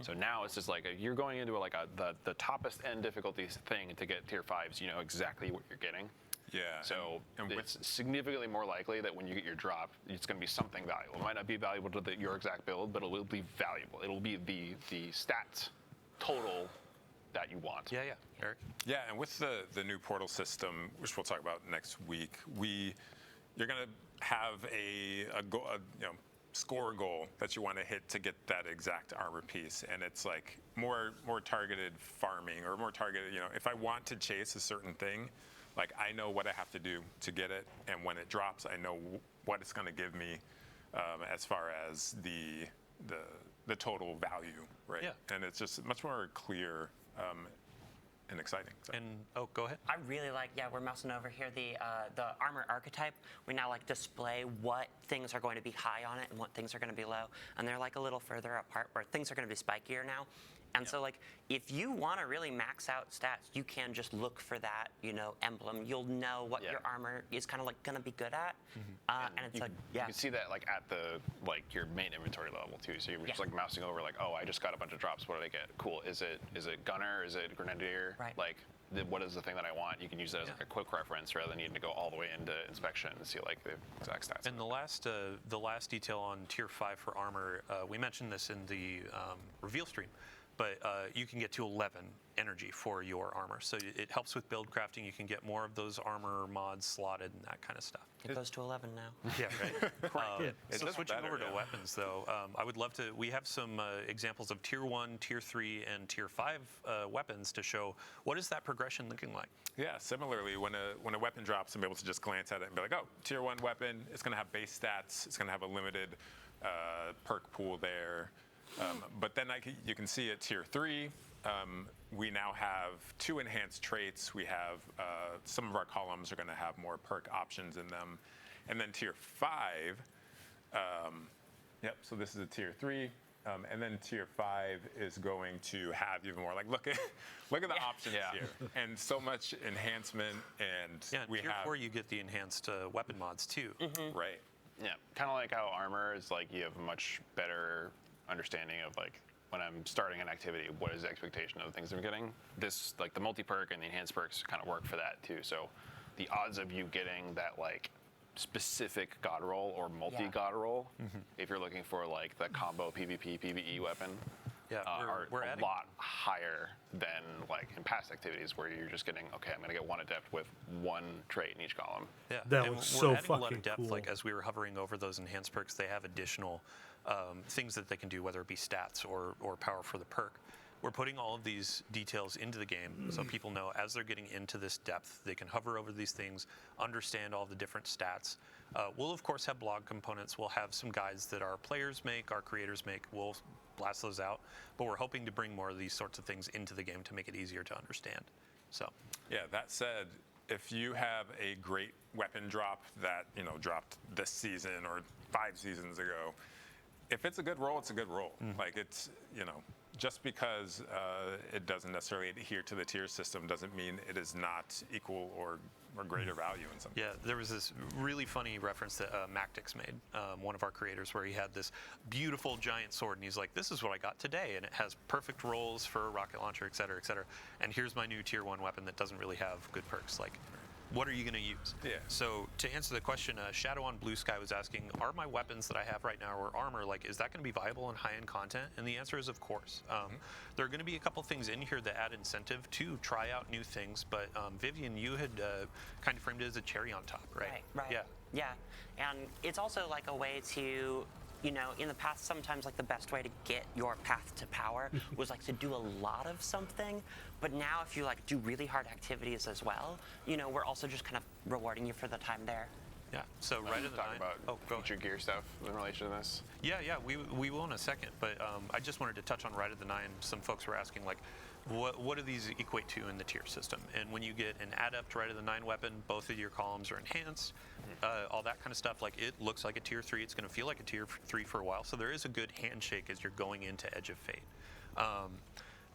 So now it's just like you're going into like the toppest end difficulty thing to get tier 5s. You know exactly what you're getting. Yeah. So it's significantly more likely that when you get your drop, it's going to be something valuable. It might not be valuable to your exact build, but it will be valuable. It'll be the stats total that you want. Yeah, Eric? Yeah, and with the new portal system, which we'll talk about next week, you're going to have a score goal that you want to hit to get that exact armor piece, and it's like more targeted farming or more targeted. You know, if I want to chase a certain thing, like I know what I have to do to get it, and when it drops, I know what it's going to give me as far as the total value, right? Yeah. And it's just much more clear and exciting. So. And oh, go ahead. I really like, we're mousing over here, the armor archetype. We now like display what things are going to be high on it and what things are going to be low. And they're like a little further apart where things are going to be spikier now. And so like, if you want to really max out stats, you can just look for that, emblem. You'll know what your armor is kind of like going to be good at. And it's you can see that like at your main inventory level too. So you're just like mousing over like, oh, I just got a bunch of drops. What did I get? Cool. Is it gunner? Is it grenadier? Right. Like, what is the thing that I want? You can use that as like a quick reference rather than needing to go all the way into inspection and see like the exact stats. And the last detail on tier 5 for armor, we mentioned this in the reveal stream, but you can get to 11 energy for your armor. So it helps with build crafting. You can get more of those armor mods slotted and that kind of stuff. It goes to 11 now. Yeah, right. It So does switching better, over to yeah. weapons, though, I would love to. We have some examples of tier 1, tier 3, and tier 5 weapons to show what is that progression looking like. Yeah, similarly, when a weapon drops, I'm able to just glance at it and be like, oh, tier 1 weapon, it's going to have base stats, it's going to have a limited perk pool there. But then you can see at tier 3, we now have 2 enhanced traits. We have some of our columns are going to have more perk options in them. And then tier 5, yep, so this is a tier 3. And then tier 5 is going to have even more. Like, look at the options here, and so much enhancement. And Yeah, we tier have 4 you get the enhanced weapon mods too. right. Yeah, kind of like how armor is like you have a much better understanding of like when I'm starting an activity, what is the expectation of the things I'm getting. This like the multi-perk and the enhanced perks kind of work for that too. So the odds of you getting that like specific god roll or multi-god roll, if you're looking for like the combo PvP, PvE weapon, Yeah, we're are a adding- lot higher than like in past activities where you're just getting, okay, I'm gonna get 1 adept with 1 trait in each column. Yeah, That and looks we're so adding a lot fucking of depth. cool. Like as we were hovering over those enhanced perks, they have additional things that they can do, whether it be stats or power for the perk. We're putting all of these details into the game so people know as they're getting into this depth, they can hover over these things, understand all the different stats. We'll of course have blog components. We'll have some guides that our players make, our creators make. We'll blast those out, but we're hoping to bring more of these sorts of things into the game to make it easier to understand. So, Yeah, that said, if you have a great weapon drop that, dropped this season or 5 seasons ago, if it's a good roll, it's a good roll. Like it's, just because it doesn't necessarily adhere to the tier system doesn't mean it is not equal or greater value in some yeah, there was this really funny reference that Mactix made, one of our creators, where he had this beautiful giant sword, and he's like, this is what I got today, and it has perfect rolls for a rocket launcher, et cetera, and here's my new tier 1 weapon that doesn't really have good perks. Like, what are you going to use? Yeah. So to answer the question, Shadow on Blue Sky was asking, are my weapons that I have right now or armor, like, is that going to be viable in high-end content? And the answer is, of course. There are going to be a couple things in here that add incentive to try out new things, but Vivian, you had kind of framed it as a cherry on top, right? Right. Yeah. Yeah. And it's also like a way to, in the past, sometimes like the best way to get your path to power was like to do a lot of something. But now if you like do really hard activities as well, we're also just kind of rewarding you for the time there. Yeah. So right at the Talk 9. about Oh, go ahead. future gear stuff in relation to this. Yeah, we will in a second, but I just wanted to touch on right at the 9. Some folks were asking, like, what do these equate to in the tier system? And when you get an adept right at the 9 weapon, both of your columns are enhanced, all that kind of stuff. Like, it looks like a tier 3. It's going to feel like a tier 3 for a while. So there is a good handshake as you're going into Edge of Fate.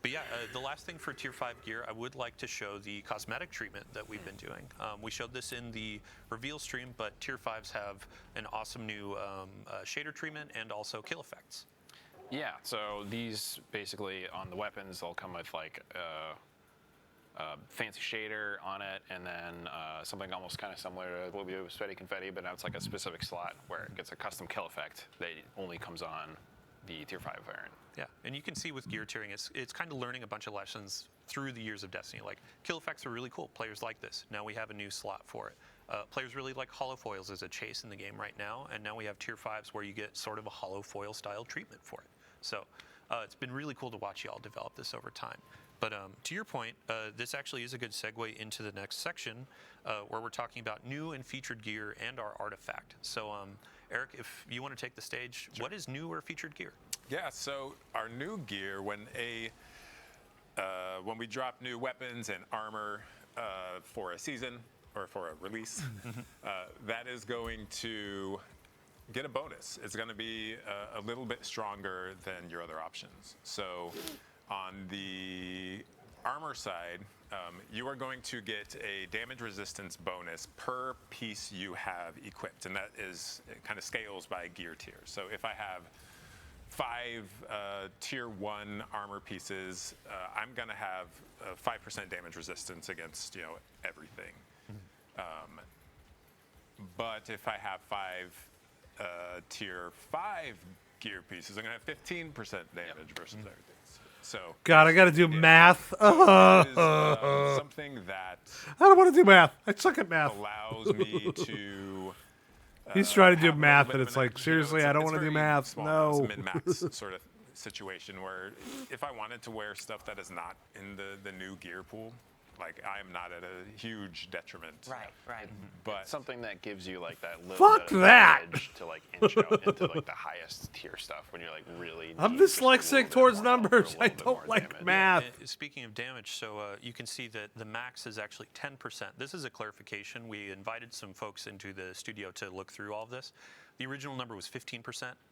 But yeah, the last thing for tier 5 gear, I would like to show the cosmetic treatment that we've been doing. We showed this in the reveal stream, but tier 5s have an awesome new shader treatment and also kill effects. Yeah, so these basically on the weapons, they'll come with like a fancy shader on it, and then something almost kind of similar to what we do with Sweaty Confetti, but now it's like a specific slot where it gets a custom kill effect that only comes on the tier 5 variant. Yeah, and you can see with gear tiering, it's kind of learning a bunch of lessons through the years of Destiny. Like, kill effects are really cool. Players like this. Now we have a new slot for it. Players really like hollow foils as a chase in the game right now, and now we have tier 5s where you get sort of a hollow foil style treatment for it. So it's been really cool to watch y'all develop this over time. But to your point, this actually is a good segue into the next section where we're talking about new and featured gear and our artifact. So Eric, if you want to take the stage, What is new or featured gear? Yeah, so our new gear, when we drop new weapons and armor for a season or for a release, that is going to get a bonus. It's going to be a little bit stronger than your other options. So on the armor side, you are going to get a damage resistance bonus per piece you have equipped, and that is, it kind of scales by gear tier. So if I have 5 tier 1 armor pieces, I'm going to have 5% damage resistance against everything. But if I have 5 tier 5 gear pieces, I'm going to have 15% damage versus everything. So God, I got to do math. it is something that I don't want to do math. I suck at math. allows me to. He's trying to do have a little math, bit and of it's an like, edge. seriously, I don't want to do math. Small, No. it's a min-max sort of situation where if I wanted to wear stuff that is not in the new gear pool, like I'm not at a huge detriment. Right. But Something that gives you like that little Fuck bit of that. edge to like inch out into like the highest tier stuff when you're like really. I'm need just a little dyslexic bit towards more health or a numbers. little I bit don't more like damage. math. Speaking of damage, so you can see that the max is actually 10%. This is a clarification. We invited some folks into the studio to look through all of this. The original number was 15%.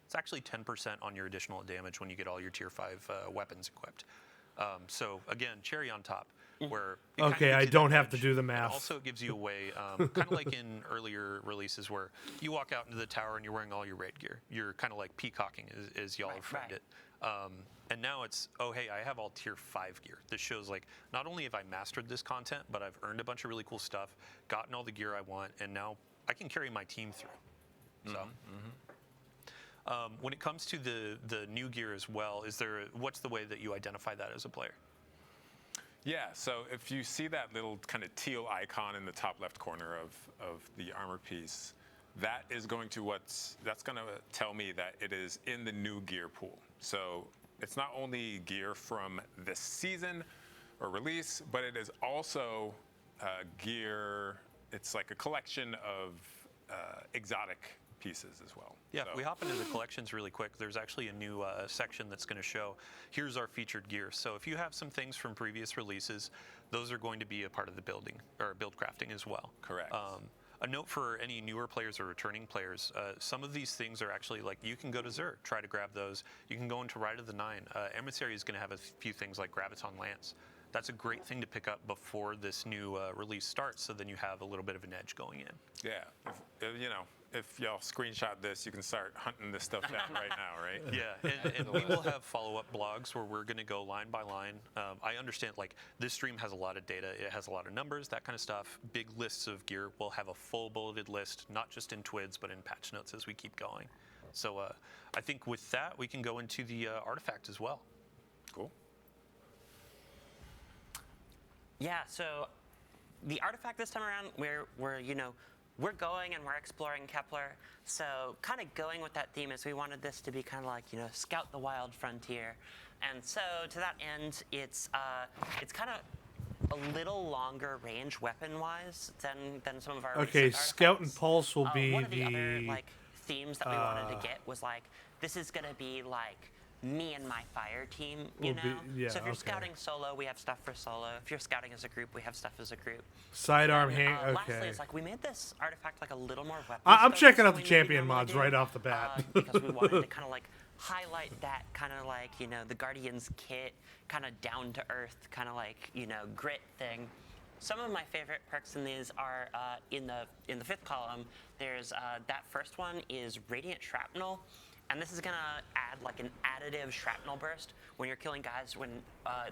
It's actually 10% on your additional damage when you get all your tier 5 weapons equipped. So again, cherry on top. Where it kinda Okay, gives I you that don't have to edge. do the And math. also, it gives you a way, kind of like in earlier releases, where you walk out into the tower and you're wearing all your raid gear. You're kind of like peacocking, as y'all have framed it. And now it's, oh hey, I have all tier 5 gear. This shows like not only have I mastered this content, but I've earned a bunch of really cool stuff, gotten all the gear I want, and now I can carry my team through. So. When it comes to the new gear as well, what's the way that you identify that as a player? yeah, so if you see that little kind of teal icon in the top left corner of the armor piece, that is going to that's going to tell me that it is in the new gear pool. So it's not only gear from this season or release, but it is also gear. It's like a collection of exotic pieces as well. Yeah, So- if we hop into the collections really quick, there's actually a new section that's going to show, here's our featured gear. So if you have some things from previous releases, those are going to be a part of the building, or build crafting as well. Correct. A note for any newer players or returning players, some of these things are actually like, you can go to Xur, try to grab those. You can go into Rite of the Nine. Emissary is going to have a few things like Graviton Lance. That's a great thing to pick up before this new release starts, so then you have a little bit of an edge going in. Yeah, if y'all screenshot this, you can start hunting this stuff down right now, right? Yeah, and we will have follow-up blogs where we're going to go line by line. I understand, like, this stream has a lot of data. It has a lot of numbers, that kind of stuff. Big lists of gear. We'll have a full bulleted list, not just in TWIDs, but in patch notes as we keep going. So I think with that, we can go into the artifact as well. Cool. Yeah, so the artifact this time around, we're going and we're exploring Kepler. So kind of going with that theme is we wanted this to be kind of like, scout the wild frontier. And so to that end, it's kind of a little longer range weapon-wise than some of our Okay, recent Scout and artifacts. Pulse will be one of the other the. themes that we wanted to get was like, this is gonna be like me and my fire team, you Will know? be- yeah, so if you're okay. scouting solo, we have stuff for solo. If you're scouting as a group, we have stuff as a group. Sidearm And, hand. Lastly, Okay. it's like we made this artifact like a little more weapons. I'm focused checking out than the we maybe champion normally mods do, right off the bat. because we wanted to kind of like highlight that kind of like, the Guardians kit, kind of down to earth, kind of like, grit thing. Some of my favorite perks in these are in the fifth column. There's that first one is Radiant Shrapnel. And this is gonna add like an additive shrapnel burst when you're killing guys when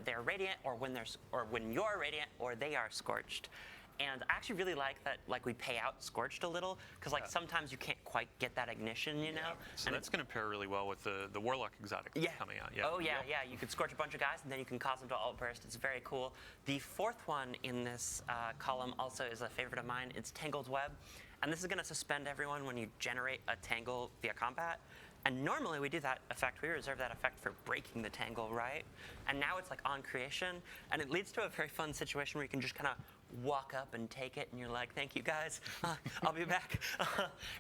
they're radiant, or when you're radiant, or they are scorched. And I actually really like that, like we pay out scorched a little, because like sometimes you can't quite get that ignition, So And that's going to pair really well with the Warlock exotic yeah. coming out. Yeah. Oh yeah, yeah. You could scorch a bunch of guys, and then you can cause them to alt burst. It's very cool. The fourth one in this column also is a favorite of mine. It's Tangled Web, and this is going to suspend everyone when you generate a tangle via combat. And normally we do that effect, we reserve that effect for breaking the tangle, right? And now it's like on creation, and it leads to a very fun situation where you can just kind of walk up and take it, and you're like, thank you guys, I'll be back.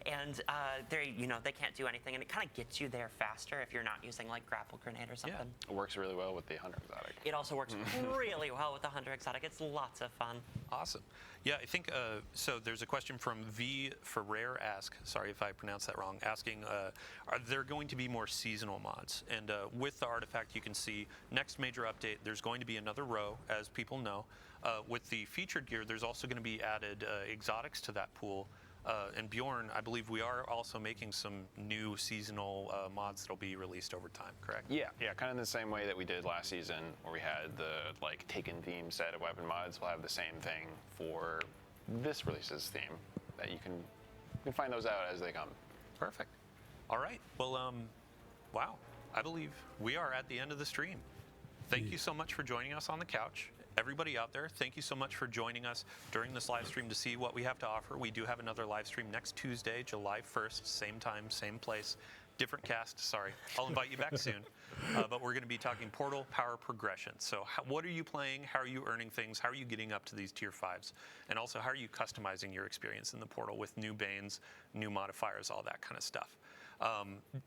And they can't do anything, and it kind of gets you there faster if you're not using like grapple grenade or something. It works really well with the Hunter Exotic. It also works really well with the Hunter Exotic. It's lots of fun. Awesome. Yeah, I think, so there's a question from V Ferrer sorry if I pronounced that wrong, asking, are there going to be more seasonal mods? And with the artifact, you can see next major update, there's going to be another row, as people know. With the featured gear, there's also going to be added exotics to that pool. And Bjorn, I believe we are also making some new seasonal mods that'll be released over time, correct? Yeah, kind of in the same way that we did last season, where we had the like Taken theme set of weapon mods. We'll have the same thing for this release's theme. That you can find those out as they come. Perfect. All right. Well, wow. I believe we are at the end of the stream. Thank you so much for joining us on the couch. Everybody out there, thank you so much for joining us during this live stream to see what we have to offer. We do have another live stream next Tuesday, July 1st, same time, same place, different cast. Sorry, I'll invite you back soon. But we're going to be talking Portal Power Progression. So what are you playing? How are you earning things? How are you getting up to these tier 5s? And also, how are you customizing your experience in the Portal with new Banes, new modifiers, all that kind of stuff?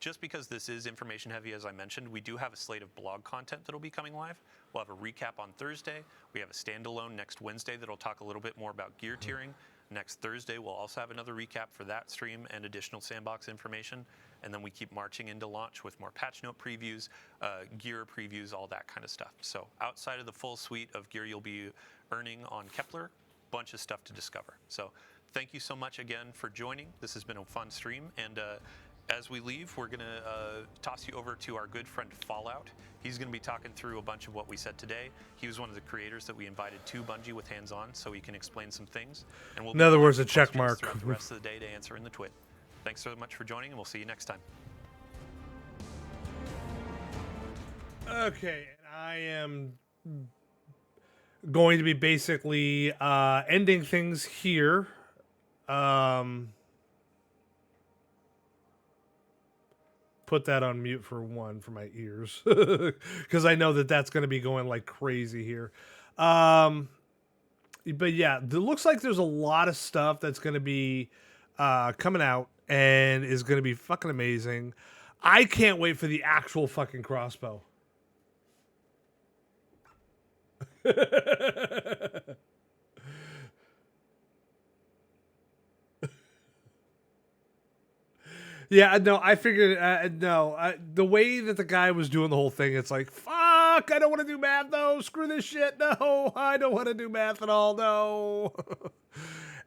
Just because this is information heavy, as I mentioned, we do have a slate of blog content that'll be coming live. We'll have a recap on Thursday. We have a standalone next Wednesday that'll talk a little bit more about gear tiering. Next Thursday, we'll also have another recap for that stream and additional sandbox information. And then we keep marching into launch with more patch note previews, gear previews, all that kind of stuff. So outside of the full suite of gear you'll be earning on Kepler, bunch of stuff to discover. So thank you so much again for joining. This has been a fun stream. And as we leave, we're going to toss you over to our good friend Fallout. He's going to be talking through a bunch of what we said today. He was one of the creators that we invited to Bungie with hands-on, so he can explain some things. And we'll In other words, a check questions mark. throughout the rest of the day to answer in the twit. Thanks so much for joining, and we'll see you next time. Okay, and I am going to be basically ending things here. Put that on mute for my ears, because I know that that's going to be going like crazy here. But yeah, it looks like there's a lot of stuff that's going to be coming out and is going to be fucking amazing. I can't wait for the actual fucking crossbow. Yeah, no, I figured, the way that the guy was doing the whole thing, it's like, fuck, I don't want to do math, no, screw this shit, no, I don't want to do math at all, no.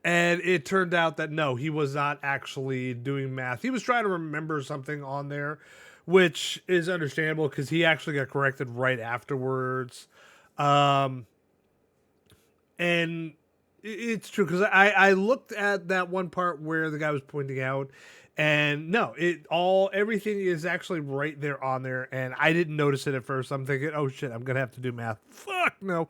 And it turned out that, no, he was not actually doing math. He was trying to remember something on there, which is understandable, because he actually got corrected right afterwards. And it's true, because I looked at that one part where the guy was pointing out, and no, everything is actually right there on there, and I didn't notice it at first. I'm thinking, oh shit, I'm gonna have to do math. Fuck no.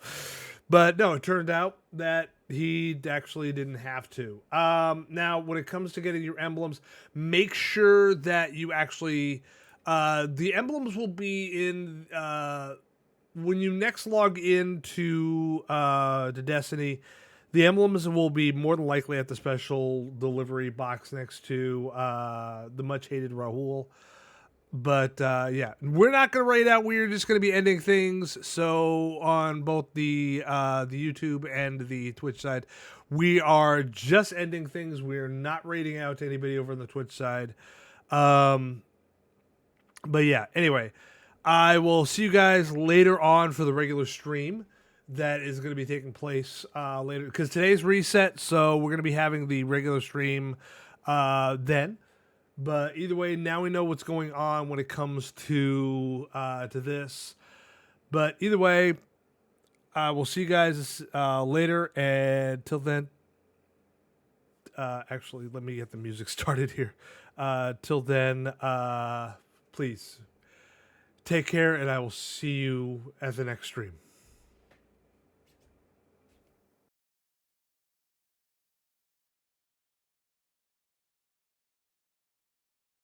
But no, it turned out that he actually didn't have to. Now, when it comes to getting your emblems, make sure that you actually, the emblems will be in, when you next log into to Destiny. The emblems will be more than likely at the special delivery box next to the much-hated Rahul. But, yeah, we're not going to raid out. We're just going to be ending things. So on both the YouTube and the Twitch side, we are just ending things. We're not raiding out to anybody over on the Twitch side. But, yeah, anyway, I will see you guys later on for the regular stream that is going to be taking place later, because today's reset, so we're going to be having the regular stream then. But either way, now we know what's going on when it comes to this. But either way, we'll see you guys later. And till then, actually, let me get the music started here. Till then, please take care, and I will see you at the next stream.